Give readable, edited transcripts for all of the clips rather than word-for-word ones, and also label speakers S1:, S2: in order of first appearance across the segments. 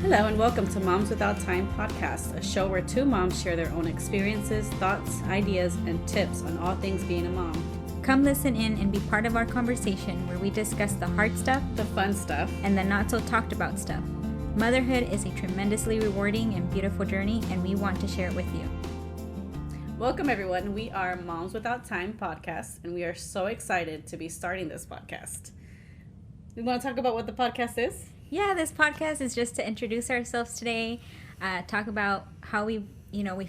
S1: Hello and welcome to Moms Without Time podcast, a show where two moms share their own experiences, thoughts, ideas, and tips on all things being a mom.
S2: Come listen in and be part of our conversation where we discuss the hard stuff,
S1: The fun stuff.
S2: and the not so talked about stuff. Motherhood is a tremendously rewarding and beautiful journey, and we want to share it with you.
S1: Welcome everyone. We are Moms Without Time podcast, and we are so excited to be starting this podcast. We want to talk about what the podcast is?
S2: Yeah, this podcast is just to introduce ourselves today, talk about how we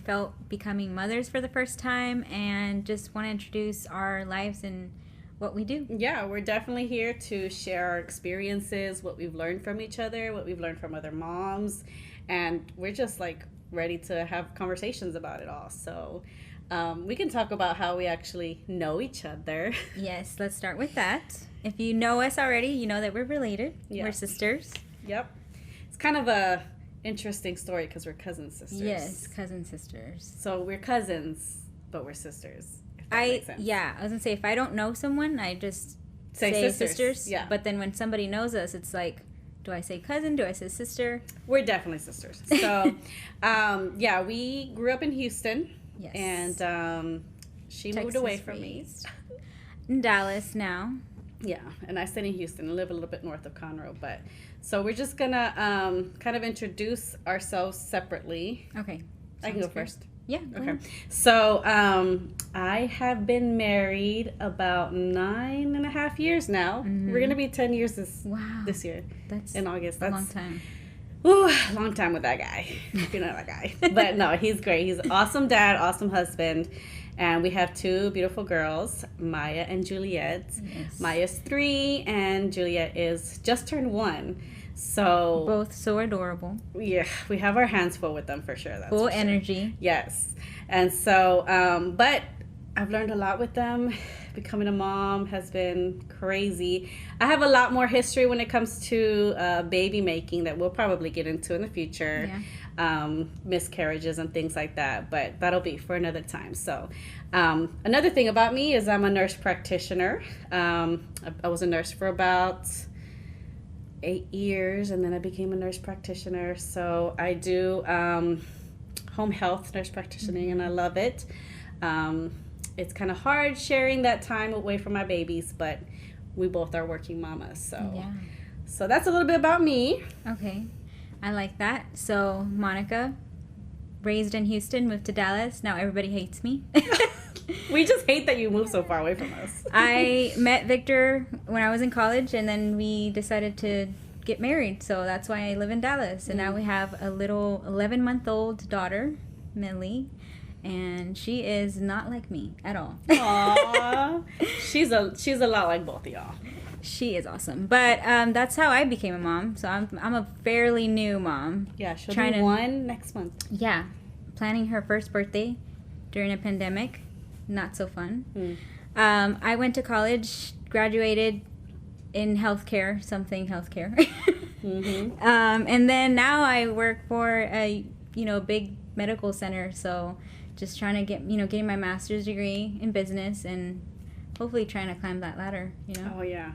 S2: felt becoming mothers for the first time, and just want to introduce our lives and what we do.
S1: Yeah, we're definitely here to share our experiences, what we've learned from each other, what we've learned from other moms, and we're just like ready to have conversations about it all. So we can talk about how we actually know each other.
S2: Yes, let's start with that. If you know us already, you know that we're related.
S1: Yeah.
S2: We're sisters.
S1: Yep. It's kind of a interesting story because we're cousin sisters.
S2: Yes, cousin sisters.
S1: So we're cousins, but we're sisters. If that makes sense.
S2: Yeah, I was gonna say if I don't know someone, I just
S1: Say
S2: say
S1: sisters. Yeah.
S2: But then when somebody knows us, it's like, do I say cousin? Do I say sister?
S1: We're definitely sisters. So, yeah, we grew up in Houston.
S2: Yes.
S1: And she moved away from me.
S2: In Dallas now.
S1: Yeah, and I stay in Houston and live a little bit north of Conroe. But so we're just gonna kind of introduce ourselves separately.
S2: Okay.
S1: I can go
S2: Sounds good.
S1: first.
S2: Yeah. Go
S1: Okay.
S2: ahead.
S1: So I have been married about 9.5 years now.
S2: Mhm.
S1: We're gonna be 10 years
S2: Wow.
S1: this year
S2: That's
S1: in August.
S2: a
S1: That's
S2: long time.
S1: Ooh, long time with that guy. You know that guy. But no, he's great. He's an awesome dad, awesome husband. And we have two beautiful girls, Maya and Juliet.
S2: Yes.
S1: Maya's 3 and Juliet is just turned 1. So
S2: Both so adorable.
S1: yeah, we have our hands full with them for sure. That's
S2: Full
S1: for sure.
S2: energy.
S1: Yes. And so, but I've learned a lot with them. Becoming a mom has been crazy. I have a lot more history when it comes to baby making that we'll probably get into in the future.
S2: Yeah.
S1: Miscarriages and things like that, but that'll be for another time. So another thing about me is I'm a nurse practitioner. I was a nurse for about 8 years, and then I became a nurse practitioner. So I do home health nurse practitioning, and I love it. It's kind of hard sharing that time away from my babies, but we both are working mamas. So that's a little bit about me.
S2: Okay. I like that. So, Monica, raised in Houston, moved to Dallas. Now everybody hates me.
S1: We just hate that you moved so far away from us.
S2: I met Victor when I was in college, and then we decided to get married. So that's why I live in Dallas. And now we have a little 11-month-old daughter, Millie, and she is not like me at all.
S1: Aww. She's a lot like both of y'all.
S2: She is awesome. But that's how I became a mom. So I'm a fairly new mom.
S1: Yeah, she'll
S2: Trying
S1: be
S2: to-
S1: 1 next month.
S2: Yeah. Planning her first birthday during a pandemic. Not so fun. I went to college, graduated in healthcare, something healthcare.
S1: Mm-hmm.
S2: And then now I work for a big medical center. So just trying to getting my master's degree in business and hopefully trying to climb that ladder.
S1: Oh yeah.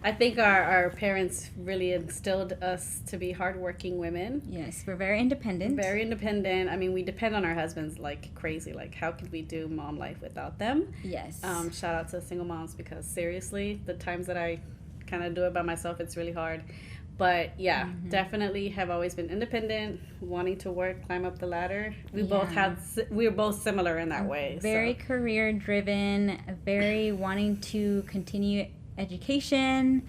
S1: I think our parents really instilled us to be hardworking women.
S2: Yes, we're very independent.
S1: Very independent. I mean, we depend on our husbands like crazy. Like, how could we do mom life without them?
S2: Yes.
S1: Shout out to single moms, because seriously, the times that I kind of do it by myself, it's really hard. But yeah, definitely have always been independent, wanting to work, climb up the ladder. We're both similar in that way.
S2: Very career driven, very wanting to continue education,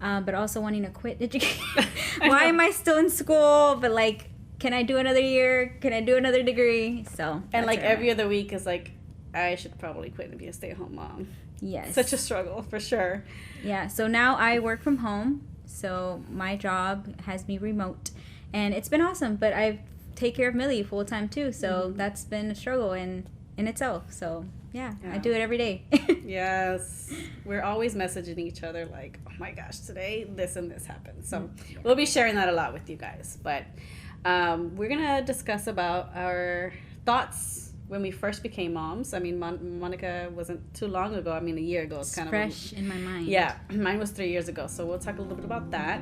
S2: but also wanting to quit education. Why am I still in school? But like, can I do another year? Can I do another degree? So
S1: And like
S2: that's
S1: every other week is like, I should probably quit and be a stay-at-home mom.
S2: yes,
S1: Such a struggle, for sure.
S2: yeah. So now I work from home. So my job has me remote, and it's been awesome. But I take care of Millie full time too. So that's been a struggle in itself. So yeah, I do it every day.
S1: Yes. We're always messaging each other like, oh my gosh, today this and this happened. So we'll be sharing that a lot with you guys. But we're going to discuss about our thoughts when we first became moms. I mean, Monica wasn't too long ago. I mean, a year ago. It's kind
S2: fresh in my mind.
S1: Yeah, mine was 3 years ago. So we'll talk a little bit about that.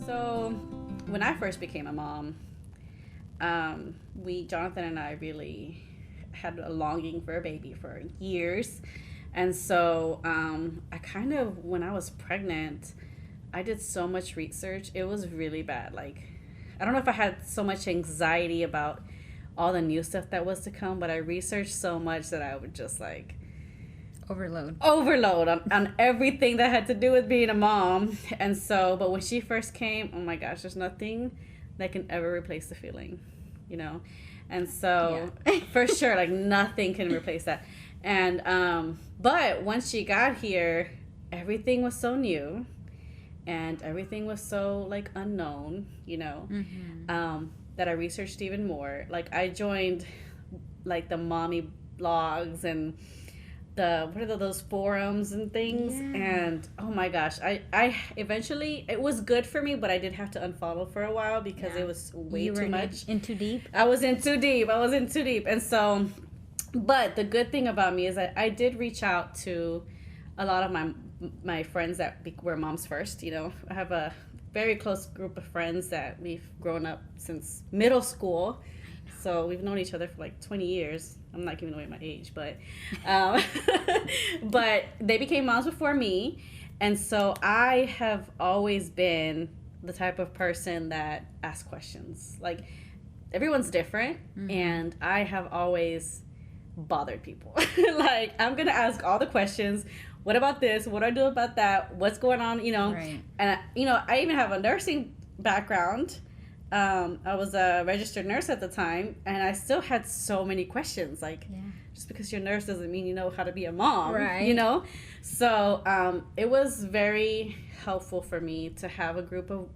S1: So, when I first became a mom, Jonathan and I really had a longing for a baby for years. And so, I kind of, when I was pregnant, I did so much research. It was really bad. Like, I don't know if I had so much anxiety about all the new stuff that was to come, but I researched so much that I would just like overload on everything that had to do with being a mom. And so, but when she first came, oh my gosh, there's nothing that can ever replace the feeling, you know? And so for sure, like nothing can replace that. And, but once she got here, everything was so new and everything was so like unknown, you know, that I researched even more. Like I joined like the mommy blogs and those forums and things. And oh my gosh, I eventually, it was good for me, but I did have to unfollow for a while because it was way too much.
S2: In too deep?
S1: I was in too deep. And so, but the good thing about me is that I did reach out to a lot of my friends that were moms first. You know, I have a very close group of friends that we've grown up since middle school. So we've known each other for like 20 years. I'm not giving away my age, but but they became moms before me. And so I have always been the type of person that asks questions. Like everyone's different, and I have always bothered people. Like I'm going to ask all the questions. What about this? What do I do about that? What's going on? You know,
S2: right.
S1: And you know, I even have a nursing background. I was a registered nurse at the time, and I still had so many questions. Like, just because you're a nurse doesn't mean you know how to be a mom,
S2: right?
S1: You know? So it was very helpful for me to have a group of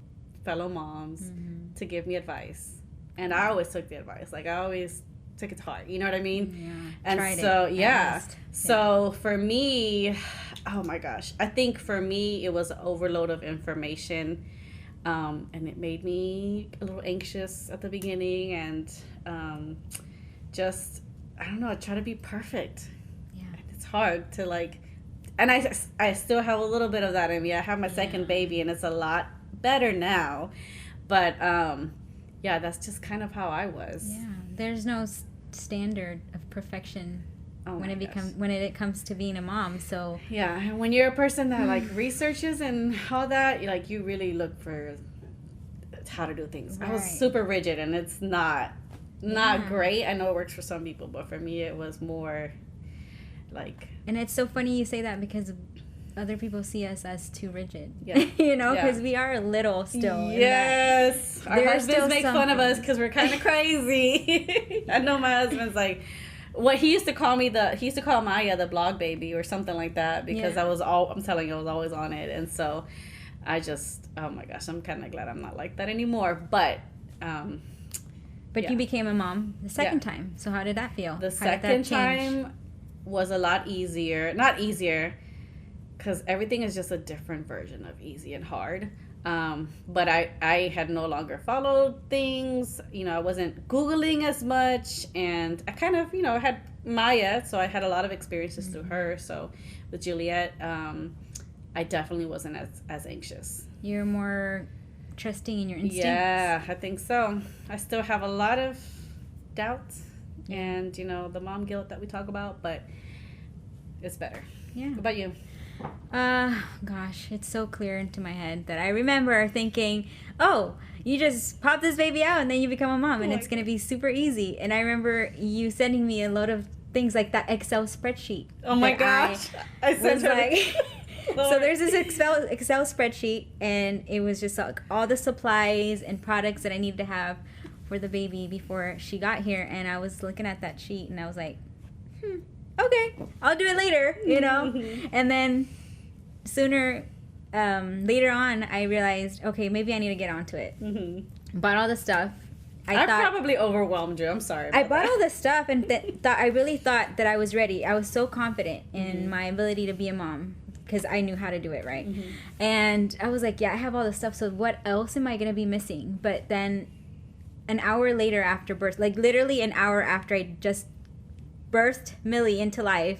S1: fellow moms to give me advice. And I always took the advice. Like, I always took it to heart. You know what I mean?
S2: Yeah.
S1: And
S2: Tried
S1: so,
S2: it.
S1: So for me, oh my gosh, I think for me, it was an overload of information. And it made me a little anxious at the beginning, and just, I don't know, I try to be perfect.
S2: Yeah.
S1: It's hard to like, and I still have a little bit of that in me. I have my second baby, and it's a lot better now. But that's just kind of how I was.
S2: Yeah, there's no standard of perfection. When it comes to being a mom. So
S1: and when you're a person that like researches and all that, you really look for how to do things.
S2: Right.
S1: I was super rigid, and it's not great. I know it works for some people, but for me it was more like.
S2: And it's so funny you say that because other people see us as too rigid. You know, because we are a little still.
S1: Yes, our husbands make fun of us because we're kind of crazy. I know my husband's like. What he used to call Maya the blog baby or something like that because I'm telling you, I was always on it. And so I just, oh my gosh, I'm kind of glad I'm not like that anymore. But
S2: you became a mom the second time. So how did that feel?
S1: The second time was a lot easier. Not easier, because everything is just a different version of easy and hard. But I had no longer followed things, I wasn't Googling as much, and I kind of, had Maya, so I had a lot of experiences through her. So with Juliet, I definitely wasn't as anxious.
S2: You're more trusting in your instincts.
S1: Yeah, I think so. I still have a lot of doubts and, the mom guilt that we talk about, but it's better.
S2: Yeah.
S1: What about you?
S2: Gosh, it's so clear into my head that I remember thinking, oh, you just pop this baby out and then you become a mom and it's going to be super easy. And I remember you sending me a load of things like that Excel spreadsheet.
S1: Oh my gosh. I was like,
S2: so there's this Excel spreadsheet, and it was just like all the supplies and products that I needed to have for the baby before she got here. And I was looking at that sheet and I was like, okay, I'll do it later, And then later on, I realized, okay, maybe I need to get onto it. Bought all the stuff.
S1: I probably overwhelmed you. I'm sorry.
S2: I bought all the stuff and I really thought that I was ready. I was so confident in my ability to be a mom because I knew how to do it, right? And I was like, I have all the stuff, so what else am I going to be missing? But then an hour later after birth, like literally an hour after I just birthed Millie into life,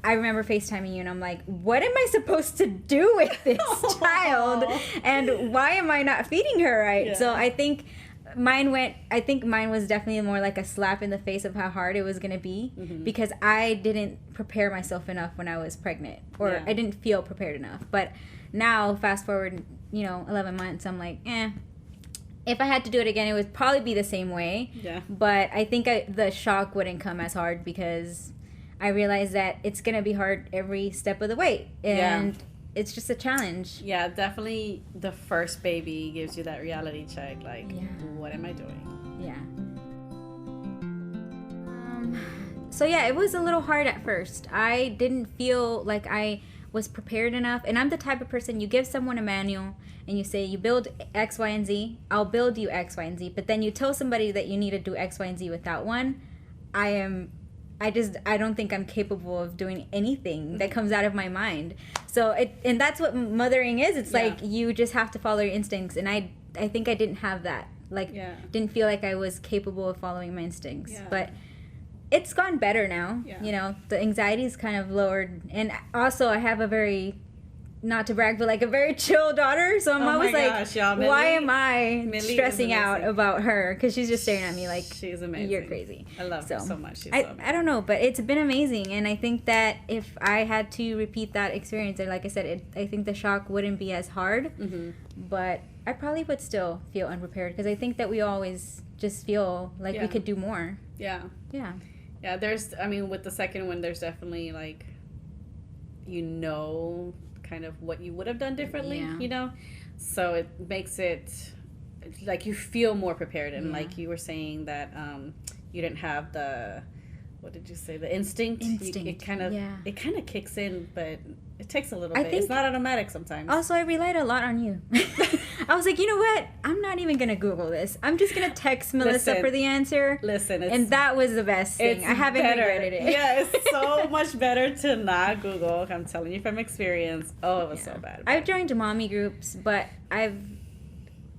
S2: I remember FaceTiming you, and I'm like, what am I supposed to do with this child? And why am I not feeding her right?
S1: Yeah.
S2: So I think mine was definitely more like a slap in the face of how hard it was going to be, because I didn't prepare myself enough when I was pregnant, or I didn't feel prepared enough. But now, fast forward, 11 months, I'm like, if I had to do it again, it would probably be the same way.
S1: Yeah.
S2: But I think the shock wouldn't come as hard, because I realized that it's going to be hard every step of the way. And it's just a challenge.
S1: Yeah, definitely the first baby gives you that reality check. Like, what am I doing?
S2: Yeah. So, yeah, it was a little hard at first. I didn't feel like I was prepared enough. And I'm the type of person, you give someone a manual and you say, you build X, Y, and Z. I'll build you X, Y, and Z. But then you tell somebody that you need to do X, Y, and Z without one. I don't think I'm capable of doing anything that comes out of my mind. So and that's what mothering is. It's like you just have to follow your instincts. And I think I didn't have that. Didn't feel like I was capable of following my instincts. Yeah. But it's gone better now. Yeah. The anxiety's kind of lowered. And also I have a very, not to brag, but like a very chill daughter. So I'm always like, why am I stressing out about her? Because she's just staring at me like,
S1: she's amazing.
S2: You're crazy.
S1: I love her so much. She's so amazing.
S2: I don't know, but it's been amazing. And I think that if I had to repeat that experience, and like I said, I think the shock wouldn't be as hard. Mm-hmm. But I probably would still feel unprepared, because I think that we always just feel like we could do more.
S1: Yeah.
S2: Yeah.
S1: Yeah, with the second one, there's definitely like, kind of what you would have done differently, so it makes it like you feel more prepared. And like you were saying that you didn't have the, what did you say, the instinct. It kind of kicks in, but it takes a little bit. It's not automatic sometimes.
S2: Also, I relied a lot on you. I was like, you know what, I'm not even gonna Google this, I'm just gonna text Melissa for the answer. And that was the best thing. I haven't regretted it.
S1: Yeah, it's so much better to not Google. I'm telling you from experience. Oh, it was so bad.
S2: I've joined mommy groups, but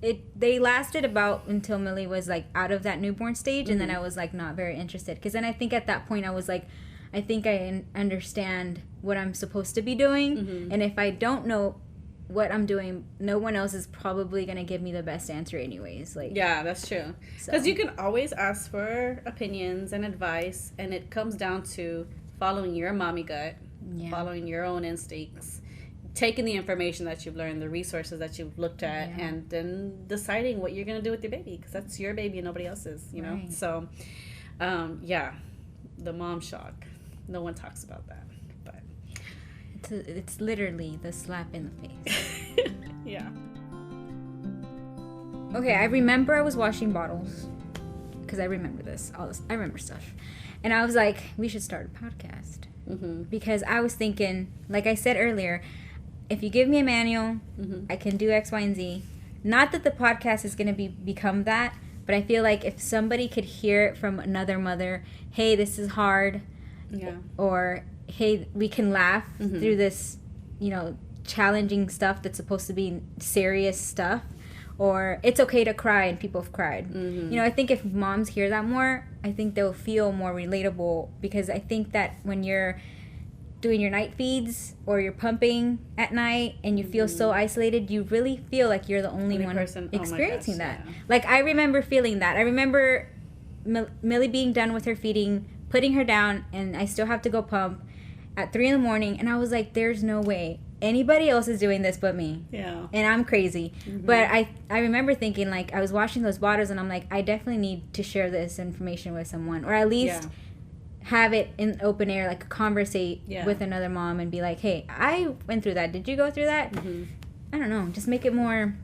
S2: they lasted about until Millie was like out of that newborn stage, and then I was like not very interested, because then I think at that point I was like, I think I understand what I'm supposed to be doing, and if I don't know what I'm doing, no one else is probably gonna give me the best answer anyways.
S1: Yeah, that's true, because you can always ask for opinions and advice, and it comes down to following your mommy gut, following your own instincts, taking the information that you've learned, the resources that you've looked at, and then deciding what you're going to do with your baby, because that's your baby and nobody else's, you know? Right. So, the mom shock. No one talks about that, but...
S2: It's literally the slap in the face.
S1: Yeah.
S2: Okay, I remember I was washing bottles, because I remember this. I remember stuff. And I was like, we should start a podcast. Because I was thinking, like I said earlier, if you give me a manual, I can do X, Y, and Z. Not that the podcast is going to become that, but I feel like if somebody could hear it from another mother, hey, this is hard, or hey, we can laugh through this, challenging stuff that's supposed to be serious stuff, or it's okay to cry and people have cried. I think if moms hear that more, I think they'll feel more relatable, because I think that when you're doing your night feeds or you're pumping at night and you feel so isolated, you really feel like you're the only one experiencing that. Yeah. Like, I remember feeling that. I remember Millie being done with her feeding, putting her down, and I still have to go pump at 3 a.m, and I was like, there's no way anybody else is doing this but me. Yeah. And I'm crazy. But I remember thinking, like, I was washing those bottles and I'm like, I definitely need to share this information with someone, or at least have it in open air, like conversate with another mom and be like, hey, I went through that. Did you go through that? I don't know. Just make it more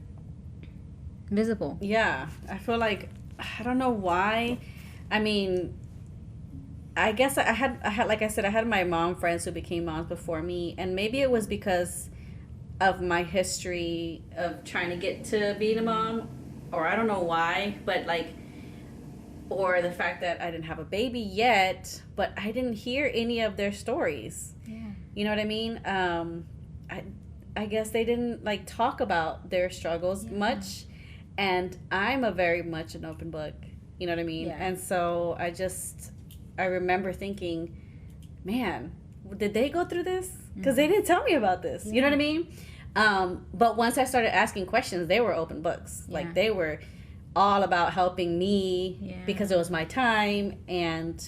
S2: visible.
S1: Yeah. I feel like, I don't know why. I mean, I guess I had like I said, I had my mom friends who became moms before me, and maybe it was because of my history of trying to get to being a mom, or I don't know why, but like, or the fact that I didn't have a baby yet, but I didn't hear any of their stories. Yeah. You know what I mean? I guess they didn't like talk about their struggles much, and I'm a very much an open book. You know what I mean? Yeah. And so I remember thinking, man, did they go through this? Because they didn't tell me about this. You know what I mean? But once I started asking questions, they were open books. Like, they were all about helping me because it was my time. And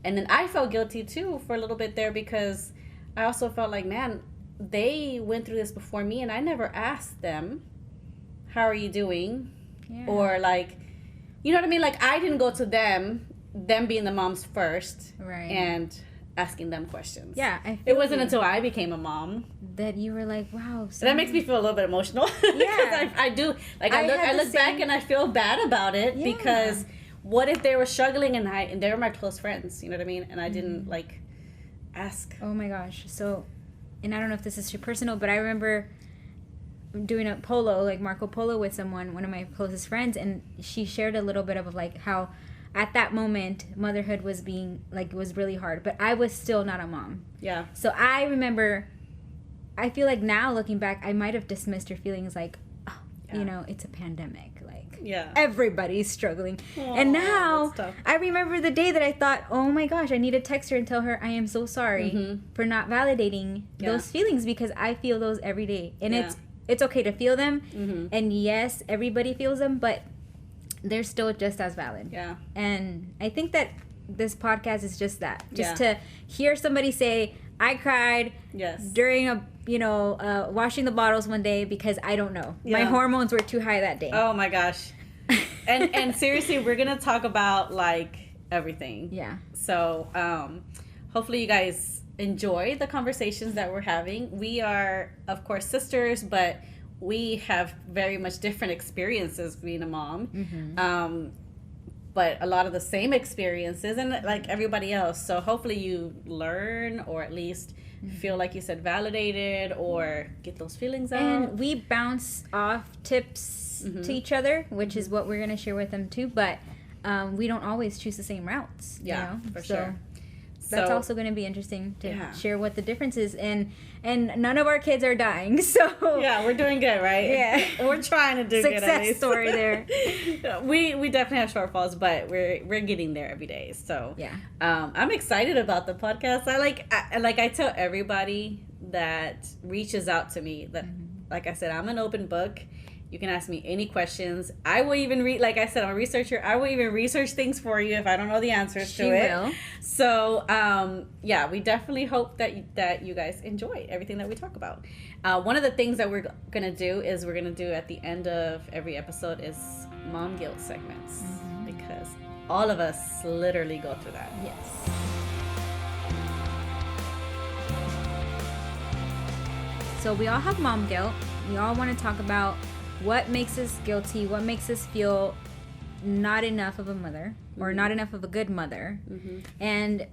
S1: then I felt guilty, too, for a little bit there, because I also felt like, man, they went through this before me, and I never asked them, how are you doing? Yeah. Or, like, you know what I mean? Like, I didn't go to them being the moms first.
S2: Right.
S1: And asking them questions.
S2: Yeah.
S1: It wasn't until I became a mom
S2: that you were like, wow.
S1: That makes me feel a little bit emotional.
S2: Yeah.
S1: I do. Like, I look back and I feel bad about it because what if they were struggling and they were my close friends, you know what I mean? And I didn't, like, ask.
S2: Oh my gosh. So, and I don't know if this is too personal, but I remember doing a polo, like Marco Polo with one of my closest friends, and she shared a little bit of, like, how at that moment motherhood was was really hard, but I was still not a mom.
S1: Yeah.
S2: So I remember, I feel like now looking back, I might have dismissed her feelings, like, oh, you know, it's a pandemic, like, everybody's struggling. Aww, and now I remember the day that I thought, oh my gosh, I need to text her and tell her I am so sorry for not validating those feelings, because I feel those every day, and it's okay to feel them, and yes, everybody feels them, but they're still just as valid.
S1: Yeah.
S2: And I think that this podcast is just that. Just to hear somebody say, I cried during washing the bottles one day because I don't know. Yeah. My hormones were too high that day.
S1: Oh my gosh. and seriously, we're going to talk about, like, everything.
S2: Yeah.
S1: So hopefully you guys enjoy the conversations that we're having. We are, of course, sisters, but we have very much different experiences being a mom, but a lot of the same experiences, and like everybody else. So hopefully you learn, or at least feel, like you said, validated, or get those feelings out.
S2: And we bounce off tips to each other, which is what we're going to share with them too. But we don't always choose the same routes.
S1: Yeah,
S2: you know?
S1: for sure.
S2: That's also going to be interesting to share what the difference is, and none of our kids are dying, so
S1: we're doing good, right?
S2: Yeah,
S1: we're trying to do
S2: success
S1: good. Success
S2: story there.
S1: We definitely have shortfalls, but we're getting there every day. So I'm excited about the podcast. I tell everybody that reaches out to me that, like I said, I'm an open book. You can ask me any questions. I will even like I said, I'm a researcher. I will even research things for you if I don't know the answers to it. Will. So, we definitely hope that you guys enjoy everything that we talk about. One of the things that we're going to do is we're going to do at the end of every episode is mom guilt segments, because all of us literally go through that.
S2: Yes. So we all have mom guilt. We all want to talk about what makes us guilty, what makes us feel not enough of a mother, or not enough of a good mother. And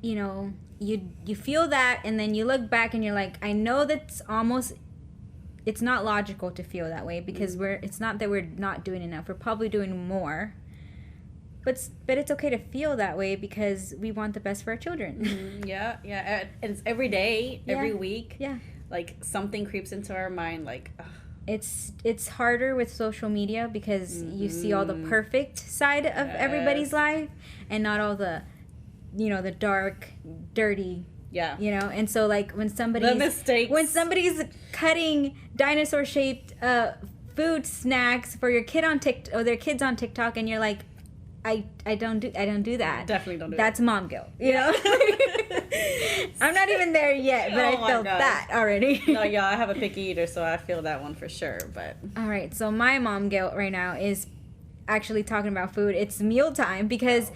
S2: you feel that, and then you look back and you're like, I know it's not logical to feel that way, because it's not that we're not doing enough, we're probably doing more, but it's okay to feel that way, because we want the best for our children.
S1: And it's every day, every week. Like, something creeps into our mind, like, ugh.
S2: It's harder with social media, because you see all the perfect side of everybody's life, and not all the, the dark, dirty.
S1: Yeah.
S2: And so, like, when somebody's cutting dinosaur-shaped food snacks for your kid on TikTok, or their kids on TikTok, and you're like, I don't do that.
S1: Definitely don't do
S2: That's
S1: that.
S2: mom guilt, you know? I'm not even there yet, but I felt that already.
S1: No, y'all, I have a picky eater, so I feel that one for sure. But
S2: all right, so my mom guilt right now is actually talking about food. It's mealtime, because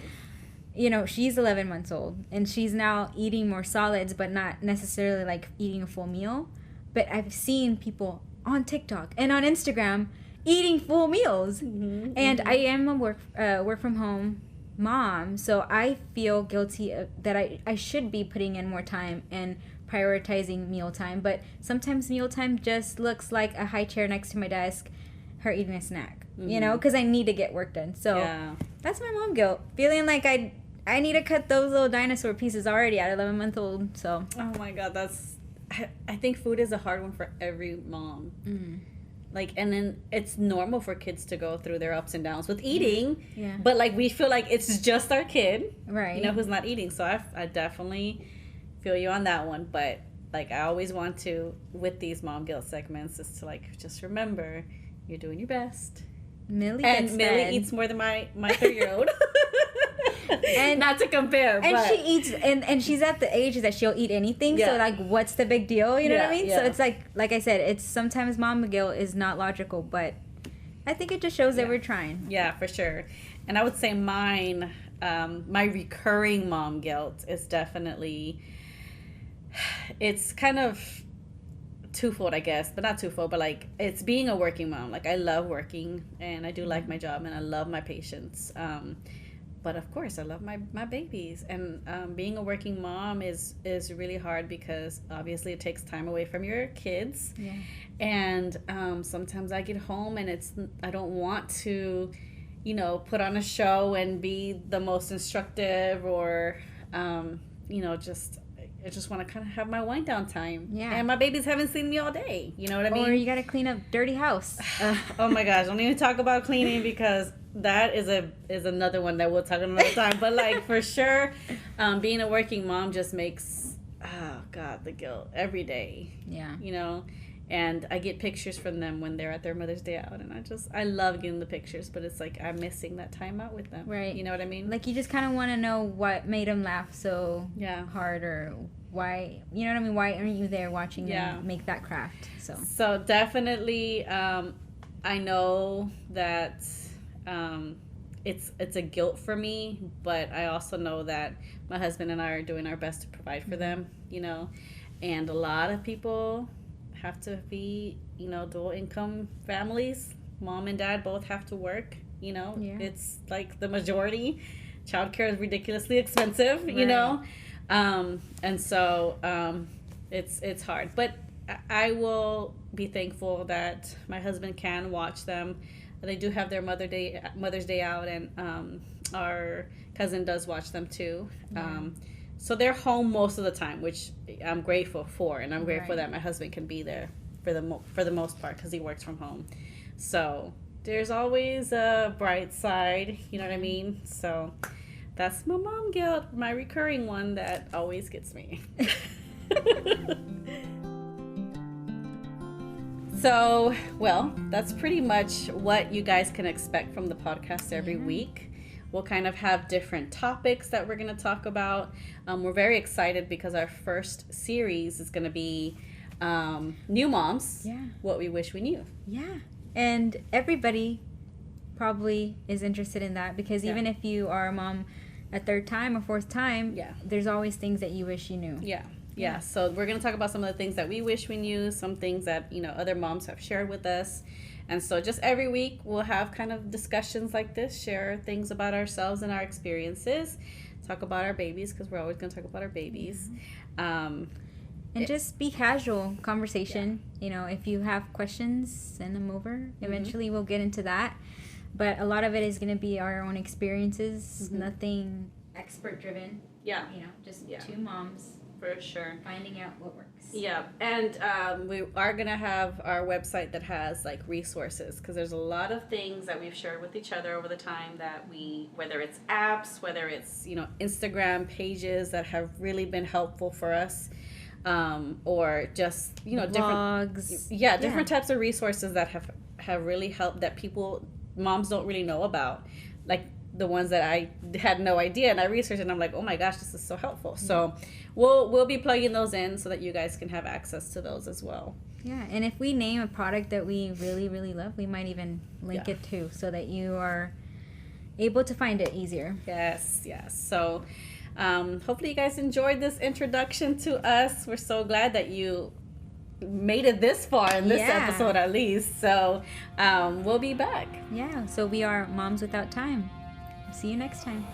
S2: she's 11 months old, and she's now eating more solids, but not necessarily like eating a full meal. But I've seen people on TikTok and on Instagram eating full meals, and I am a work from home mom, so I feel guilty that I should be putting in more time and prioritizing mealtime. But sometimes mealtime just looks like a high chair next to my desk, her eating a snack, because I need to get work done. So that's my mom guilt, feeling like I need to cut those little dinosaur pieces already at 11 months old. So
S1: oh my god, I think food is a hard one for every mom. Like, and then it's normal for kids to go through their ups and downs with eating. Yeah. But, like, we feel like it's just our kid.
S2: Right.
S1: Who's not eating. So I definitely feel you on that one, but like I always want to with these mom guilt segments is to like just remember you're doing your best.
S2: Millie
S1: eats more than my 3-year-old. And not to compare,
S2: and
S1: but
S2: she eats, and she's at the age that she'll eat anything. So like, what's the big deal? You know what I mean? So it's like I said, it's sometimes mom guilt is not logical, but I think it just shows that we're trying.
S1: Yeah, for sure. And I would say mine, my recurring mom guilt is definitely, it's kind of twofold, I guess, but not twofold, but like it's being a working mom. Like I love working and I do like my job and I love my patients. But of course I love my babies, and being a working mom is really hard because obviously it takes time away from your kids.
S2: Yeah.
S1: And sometimes I get home and I don't want to, put on a show and be the most instructive or, I just want to kind of have my wind down time.
S2: Yeah.
S1: And my babies haven't seen me all day. You know what I mean?
S2: Or you got to clean up dirty house.
S1: Oh my gosh. Don't even talk about cleaning because that is another one that we'll talk about another time. But like for sure, being a working mom just makes, oh God, the guilt every day.
S2: Yeah.
S1: And I get pictures from them when they're at their Mother's Day out, and I love getting the pictures, but it's like I'm missing that time out with them.
S2: Right.
S1: You know what I mean?
S2: Like you just kind of want to know what made them laugh so hard, or why, you know what I mean? Why aren't you there watching them make that craft? So definitely,
S1: I know that it's a guilt for me, but I also know that my husband and I are doing our best to provide for them, and a lot of people have to be, dual income families. Mom and dad both have to work, It's like the majority. Childcare is ridiculously expensive,
S2: right.
S1: And so it's hard. But I will be thankful that my husband can watch them. They do have their Mother's Day out, and our cousin does watch them too.
S2: Yeah.
S1: So they're home most of the time, which I'm grateful for, and I'm grateful that my husband can be there for the most part because he works from home. So there's always a bright side, you know what I mean? So that's my mom guilt, my recurring one that always gets me. So, well, that's pretty much what you guys can expect from the podcast every week. We'll kind of have different topics that we're going to talk about. We're very excited because our first series is going to be New Moms.
S2: Yeah.
S1: What we wish we knew.
S2: Yeah. And everybody probably is interested in that because even if you are a mom a third time or fourth time, there's always things that you wish you knew.
S1: Yeah. So we're going to talk about some of the things that we wish we knew, some things that, other moms have shared with us. And so just every week we'll have kind of discussions like this, share things about ourselves and our experiences, talk about our babies because we're always going to talk about our babies.
S2: And just be casual conversation. If you have questions, send them over. Eventually we'll get into that. But a lot of it is going to be our own experiences, nothing expert driven.
S1: Yeah.
S2: Just two moms.
S1: For sure.
S2: Finding out what works.
S1: Yeah. And we are going to have our website that has like resources because there's a lot of things that we've shared with each other over the time that whether it's apps, whether it's, Instagram pages that have really been helpful for us. Or just,
S2: blogs.
S1: different types of resources that have really helped that moms don't really know about. Like the ones that I had no idea, and I researched and I'm like, oh my gosh, this is so helpful. So we'll be plugging those in so that you guys can have access to those as well.
S2: Yeah, and if we name a product that we really, really love, we might even link it too so that you are able to find it easier.
S1: Yes. So hopefully you guys enjoyed this introduction to us. We're so glad that you made it this far in this episode at least. So we'll be back.
S2: Yeah, so we are Moms Without Time. See you next time.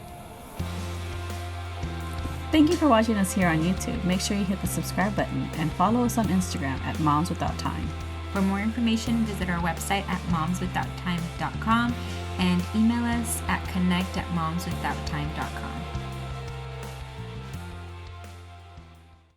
S1: Thank you for watching us here on YouTube. Make sure you hit the subscribe button and follow us on Instagram at Moms Without Time.
S2: For more information, visit our website at momswithouttime.com and email us at connect@momswithouttime.com.